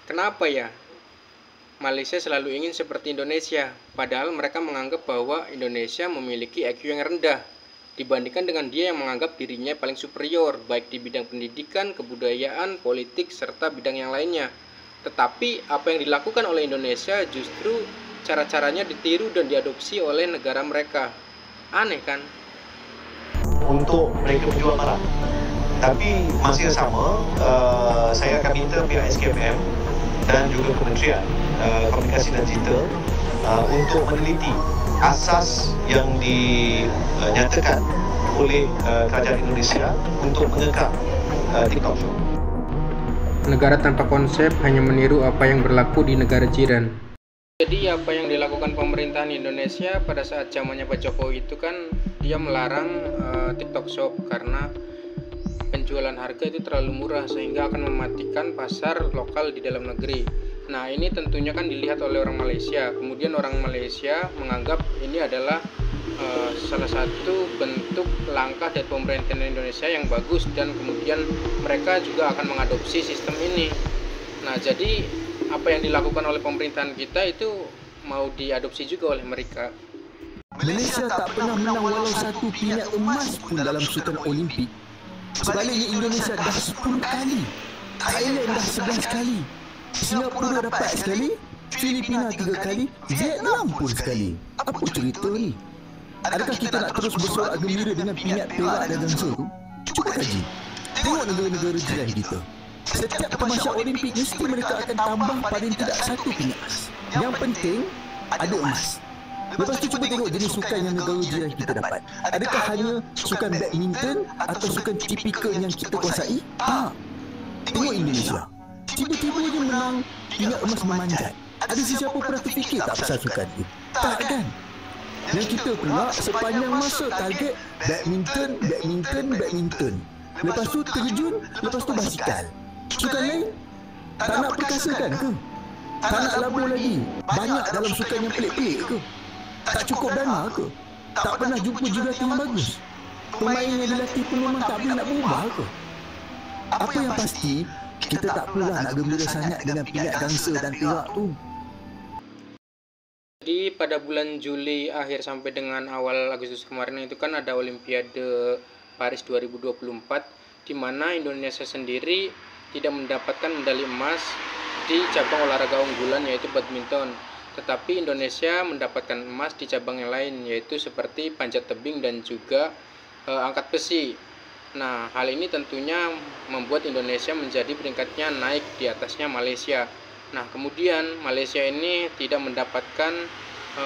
Kenapa ya Malaysia selalu ingin seperti Indonesia, padahal mereka menganggap bahwa Indonesia memiliki IQ yang rendah dibandingkan dengan dia yang menganggap dirinya paling superior, baik di bidang pendidikan, kebudayaan, politik, serta bidang yang lainnya. Tetapi apa yang dilakukan oleh Indonesia justru cara-caranya ditiru dan diadopsi oleh negara mereka. Aneh kan? Untuk mereka berjuang marah. Tapi masa yang sama, saya akan minta pihak SKPM dan juga Kementerian Komunikasi dan Digital untuk meneliti asas yang dinyatakan oleh kerajaan Indonesia untuk mengekang TikTok Shop. Negara tanpa konsep hanya meniru apa yang berlaku di negara jiran. Jadi apa yang dilakukan pemerintahan Indonesia pada saat zamannya Pak Jokowi itu kan dia melarang TikTok Shop karena penjualan harga itu terlalu murah sehingga akan mematikan pasar lokal di dalam negeri. Nah, ini tentunya kan dilihat oleh orang Malaysia. Kemudian orang Malaysia menganggap ini adalah salah satu bentuk langkah dari pemerintahan Indonesia yang bagus, dan kemudian mereka juga akan mengadopsi sistem ini. Nah, jadi apa yang dilakukan oleh pemerintahan kita itu mau diadopsi juga oleh mereka. Malaysia tak pernah menang walau satu pingat emas pun dalam sukan Olimpik. Sebaliknya Indonesia dah 10 kali, Thailand dah 11 kali, Singapura dapat sekali, Filipina 3 kali, Vietnam pun sekali. Apa cerita ni? Adakah kita nak terus bersorak gembira dengan pingat perak dan gangsa tu? Cuba kaji. Tengok negara-negara jiran kita. Setiap pemasyak Olimpik mesti mereka akan tambah paling tidak satu pingat emas. Yang penting ada emas. Lepas tu cuba tengok jenis sukan yang negara jiran kita dapat. Adakah hanya sukan badminton atau sukan tipikal yang kita kuasai? Tengok Indonesia. Tiba-tiba dia menang pingat emas memanjat. Ada sesiapa pernah terfikir tak pasal sukan tu? Tak kan? Yang kita pula sepanjang masa target badminton. Lepas tu terjun, lepas tu basikal. Sukan lain tak nak perkasakan ke? Tak nak labur lagi? Banyak dalam sukan yang pelik-pelik ke? Tak cukup dana ke? Tak pernah jumpa jurulatih yang bagus? Pemain yang dilatih pun memang tak boleh nak berubah ke? Apa yang pasti, kita tak perlulah nak gembira sangat dengan pingat gangsa dan perak tu. Jadi pada bulan Juli akhir sampai dengan awal Agustus kemarin itu kan ada Olimpiade Paris 2024, di mana Indonesia sendiri tidak mendapatkan medali emas di cabang olahraga unggulan yaitu badminton. Tetapi Indonesia mendapatkan emas di cabang yang lain, yaitu seperti panjat tebing dan juga angkat besi. Nah, hal ini tentunya membuat Indonesia menjadi peringkatnya naik di atasnya Malaysia. Nah, kemudian Malaysia ini tidak mendapatkan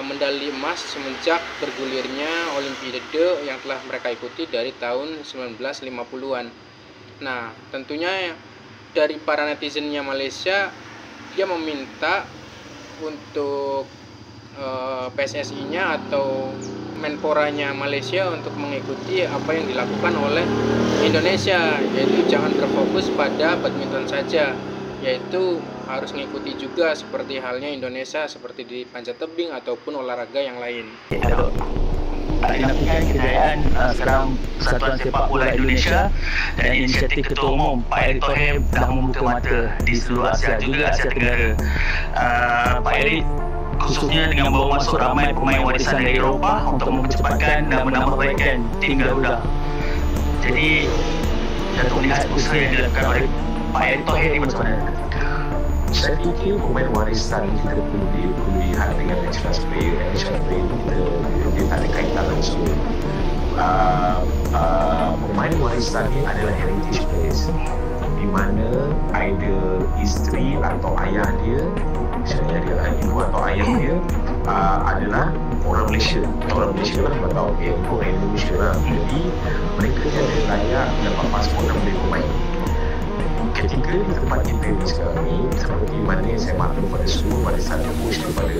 medali emas semenjak bergulirnya Olimpiade yang telah mereka ikuti dari tahun 1950-an. Nah, tentunya dari para netizennya Malaysia, dia meminta untuk PSSI-nya atau Menporanya Malaysia untuk mengikuti apa yang dilakukan oleh Indonesia, yaitu jangan berfokus pada badminton saja, yaitu harus mengikuti juga seperti halnya Indonesia seperti di panjat tebing ataupun olahraga yang lain. Dinafikan kejayaan sekarang Persatuan Sepak Bola Indonesia dan inisiatif Ketua Umum Pak Erick Thohir dah membuka mata di seluruh Asia, juga Asia Tenggara. Pak Erick khususnya dengan bawa masuk ramai pemain warisan dari Eropah untuk mempercepatkan dan menambahbaikan tim Garuda. Jadi, untuk melihat usaha yang dilakukan oleh Pak Erick Thohir ini macam mana? Saya fikir pemain warisan kita perlu dilihat dengan national player. National player dia tak ada kaitan langsung. Pemain warisan ni adalah heritage players, di mana either isteri atau ayah dia, misalnya dia ibu atau ayah dia adalah orang Malaysia. Orang Malaysia lah, tak tahu orang Indonesia lah. Jadi mereka ada layak dapat pasport dan boleh bermain. Ketika di tempat kita ni sekarang ni, seperti mana yang saya maklum pada seluruh warisan tebus daripada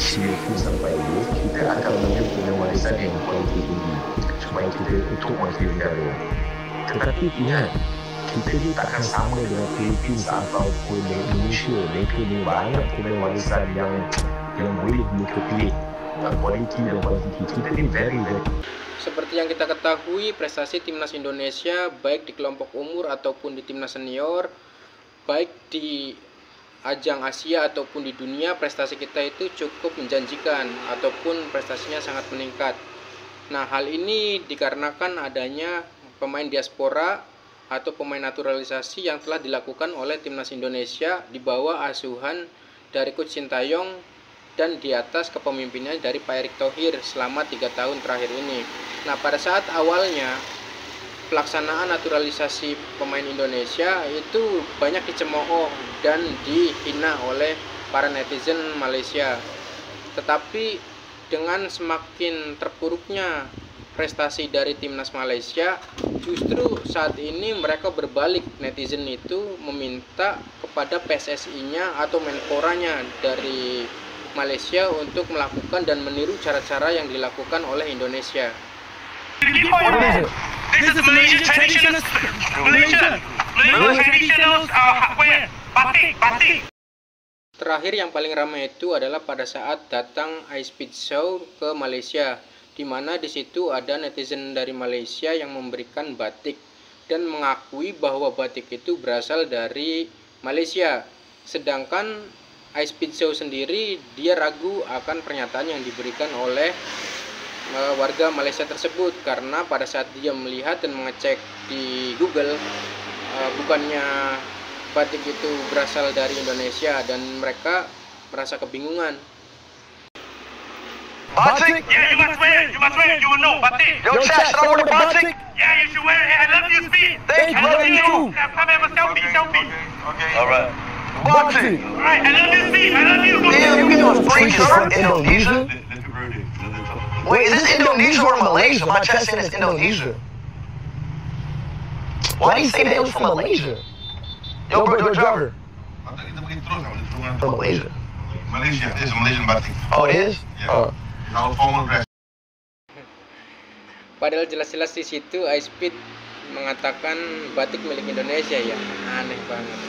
Singapura sampai ini, kita akan menuju dengan warisan yang kualiti tinggi supaya kita untuk wakil negara. Tetapi ingat, kita ni takkan sama dengan Filipina ataupun Indonesia. Mereka ni banyak pemain warisan yang boleh mereka pilih kualiti dan kuantiti. Kita ni very. Seperti yang kita ketahui, prestasi timnas Indonesia baik di kelompok umur ataupun di timnas senior, baik di ajang Asia ataupun di dunia prestasi kita itu cukup menjanjikan ataupun prestasinya sangat meningkat. Nah, hal ini dikarenakan adanya pemain diaspora atau pemain naturalisasi yang telah dilakukan oleh timnas Indonesia di bawah asuhan dari Coach Sintayong dan di atas kepemimpinan dari Pak Erick Thohir selama 3 tahun terakhir ini. Nah, pada saat awalnya pelaksanaan naturalisasi pemain Indonesia itu banyak dicemooh dan dihina oleh para netizen Malaysia. Tetapi dengan semakin terpuruknya prestasi dari timnas Malaysia, justru saat ini mereka berbalik, netizen itu meminta kepada PSSI-nya atau Menporanya dari Malaysia untuk melakukan dan meniru cara-cara yang dilakukan oleh Indonesia. This is Malaysia traditional wear, batik. Terakhir yang paling ramai itu adalah pada saat datang Ice Speed Show ke Malaysia, di mana di situ ada netizen dari Malaysia yang memberikan batik dan mengakui bahwa batik itu berasal dari Malaysia. Sedangkan Ice Speed Show sendiri dia ragu akan pernyataan yang diberikan oleh warga Malaysia tersebut, karena pada saat dia melihat dan mengecek di Google, bukannya batik itu berasal dari Indonesia, dan mereka merasa kebingungan. Batik? Yeah, you must wear it. You will know batik. Yo, chat, start with the batik. Yeah, you should wear it. I love you, Speed. Thank you, love you too. Come have a selfie. Okay. Alright. Batik. Alright, I love you, Speed. I love you. Damn, you get a freak from Indonesia? Wait, is this Indonesia or Malaysia? My chat said it's Indonesia. Why did he say that it was from Malaysia? Yo, bro, driver. From Malaysia. Malaysia, this is Malaysian batik. Oh, it is? Yeah. Our formal dress. Padahal jelas-jelas di situ Ice Speed mengatakan batik milik Indonesia, ya aneh banget.